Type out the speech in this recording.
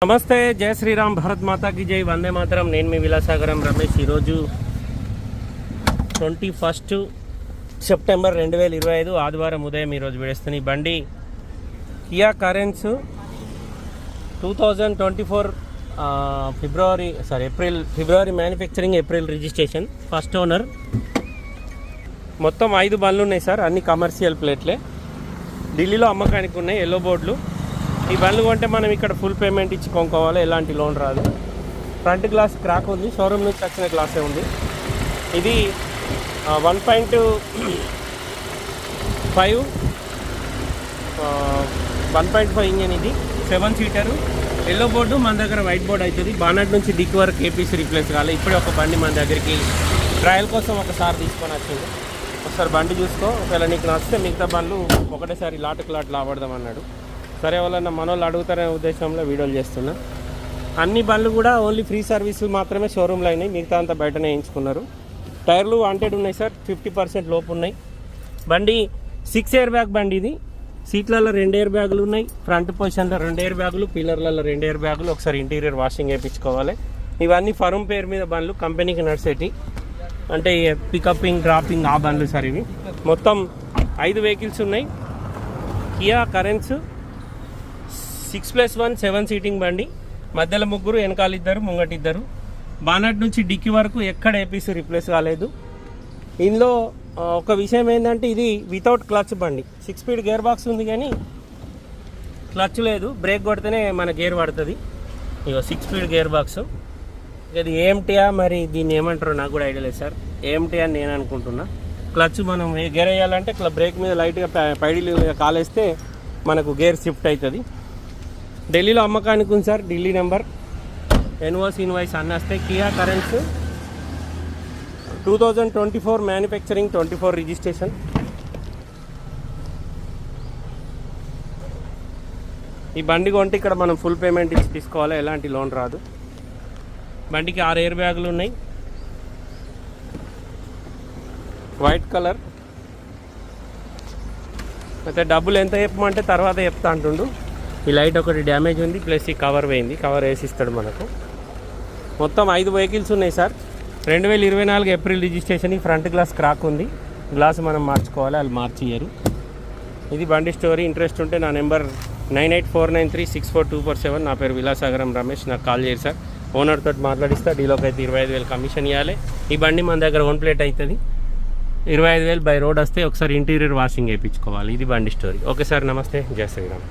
నమస్తే, జై శ్రీరామ్, భారత్ మాతాకి జై, వందే మాతరం. నేను మీ విలాసాగరం రమేష్. ఈరోజు 21 సెప్టెంబర్ 2025 ఆదివారం ఉదయం ఈరోజు విడేస్తున్న ఈ బండి కియా కరెన్స్ 2024 ఫిబ్రవరి manufacturing, April registration, first owner. మొత్తం 5 బండ్లు ఉన్నాయి సార్, అన్ని కమర్షియల్ ప్లేట్లే. ఢిల్లీలో అమ్మకానికి ఉన్నాయి, ఎల్లో బోర్డులు. ఈ బండ్లు కొంటే మనం ఇక్కడ ఫుల్ పేమెంట్ ఇచ్చి కొనుక్కోవాలి, ఎలాంటి లోన్ రాదు. ఫ్రంట్ గ్లాస్ క్రాక్ ఉంది, షోరూమ్ నుంచి వచ్చిన గ్లాసే ఉంది. ఇది 1.5 ఇంజన్. ఇది 7 సీటరు, ఎల్లో బోర్డు. మన దగ్గర వైట్ బోర్డు అవుతుంది. బానట్ నుంచి డిక్ వరకు ఏపీసీ రీప్లేస్ కావాలి. ఇప్పుడే ఒక బండి మన దగ్గరికి ట్రయల్ కోసం ఒకసారి తీసుకొని వచ్చింది. ఒకసారి బండి చూసుకో, ఒకవేళ నీకు నచ్చితే మిగతా బండ్లు ఒకటేసారి లాటుకు లాట్ లావడదాం అన్నాడు. సరే, వాళ్ళన్న మనోళ్ళు అడుగుతారనే ఉద్దేశంలో వీడియోలు చేస్తున్నా. అన్ని బండ్లు కూడా ఓన్లీ ఫ్రీ సర్వీసులు మాత్రమే షోరూమ్లో అయినాయి, మిగతా అంతా బయటనే వేయించుకున్నారు. టైర్లు వాంటెడ్ ఉన్నాయి సార్, 50% లోపు ఉన్నాయి. బండి 6 ఎయిర్ బ్యాగ్ బండి. ఇది సీట్లలో 2 ఎయిర్ బ్యాగులు ఉన్నాయి, ఫ్రంట్ పొజిషన్లో 2 ఎయిర్ బ్యాగులు, పిల్లర్లలో 2 ఎయిర్ బ్యాగులు. ఒకసారి ఇంటీరియర్ వాషింగ్ వేయించుకోవాలి. ఇవన్నీ ఫరూమ్ పేరు మీద బండ్లు, కంపెనీకి నడిచేటి, అంటే పికప్పింగ్ డ్రాపింగ్ ఆ బండ్లు సార్. ఇవి మొత్తం 5 వెహికల్స్ ఉన్నాయి. కియా కరెన్స్ 6+1 7 సీటింగ్ బండి. మధ్యలో 3, వెనకాల 2, ముంగట 2. బానట్ నుంచి డిక్కీ వరకు ఎక్కడ ఏపీసీ రిప్లేస్ కాలేదు. ఇందులో ఒక విషయం ఏంటంటే, ఇది వితౌట్ క్లచ్ బండి. 6 స్పీడ్ గేర్ బాక్స్ ఉంది కానీ క్లచ్ లేదు. బ్రేక్ కొడితేనే మన గేర్ పడుతుంది. ఇక 6 స్పీడ్ గేర్ బాక్స్. ఇది ఏఎంటీఆ, మరి దీన్ని ఏమంటారో నాకు కూడా ఐడియా లేదు సార్. ఏఎంటీ అని నేను అనుకుంటున్నా. క్లచ్ మనం గేర్ వేయాలంటే బ్రేక్ మీద లైట్గా పైడీలు కాలేస్తే మనకు గేర్ షిఫ్ట్ అవుతుంది. ఢిల్లీలో అమ్మకానికి ఉంది sir. Delhi number, NOC invoice అన్నీ వస్తాయి. Kia Carens 2024 manufacturing, 24 registration. ఈ బండి కొంటే ఇక్కడ మనం ఫుల్ పేమెంట్ ఇచ్చి తీసుకోవాలి, ఎలాంటి లోన్ రాదు. బండికి 6 ఎయిర్ బ్యాగులు ఉన్నాయి, వైట్ కలర్. అయితే డబ్బులు ఎంత చెప్పమంటే తర్వాత చెప్తా అంటుండు. ఈ లైట్ ఒకటి డ్యామేజ్ ఉంది, ప్లస్ ఈ కవర్ పోయింది. కవర్ వేసి ఇస్తాడు మనకు. మొత్తం 5 వెహికల్స్ ఉన్నాయి సార్. 2024 April registration. ఈ ఫ్రంట్ గ్లాస్ క్రాక్ ఉంది, గ్లాస్ మనం మార్చుకోవాలి, వాళ్ళు మార్చియ్యరు. ఇది బండి స్టోరీ. ఇంట్రెస్ట్ ఉంటే నా నెంబర్ 9849364247. నా పేరు విలాసాగరం రమేష్. నాకు కాల్ చేయరు సార్. ఓనర్ తోటి మాట్లాడిస్తా. డీలోకి అయితే 25,000 కమిషన్ ఇవ్వాలి. ఈ బండి మన దగ్గర 1 ప్లేట్ అవుతుంది. 25,000 బై రోడ్ వస్తే ఒకసారి ఇంటీరియర్ వాషింగ్ వేయించుకోవాలి. ఇది బండి స్టోరీ. ఓకే సార్, నమస్తే, జై శ్రీరామ్.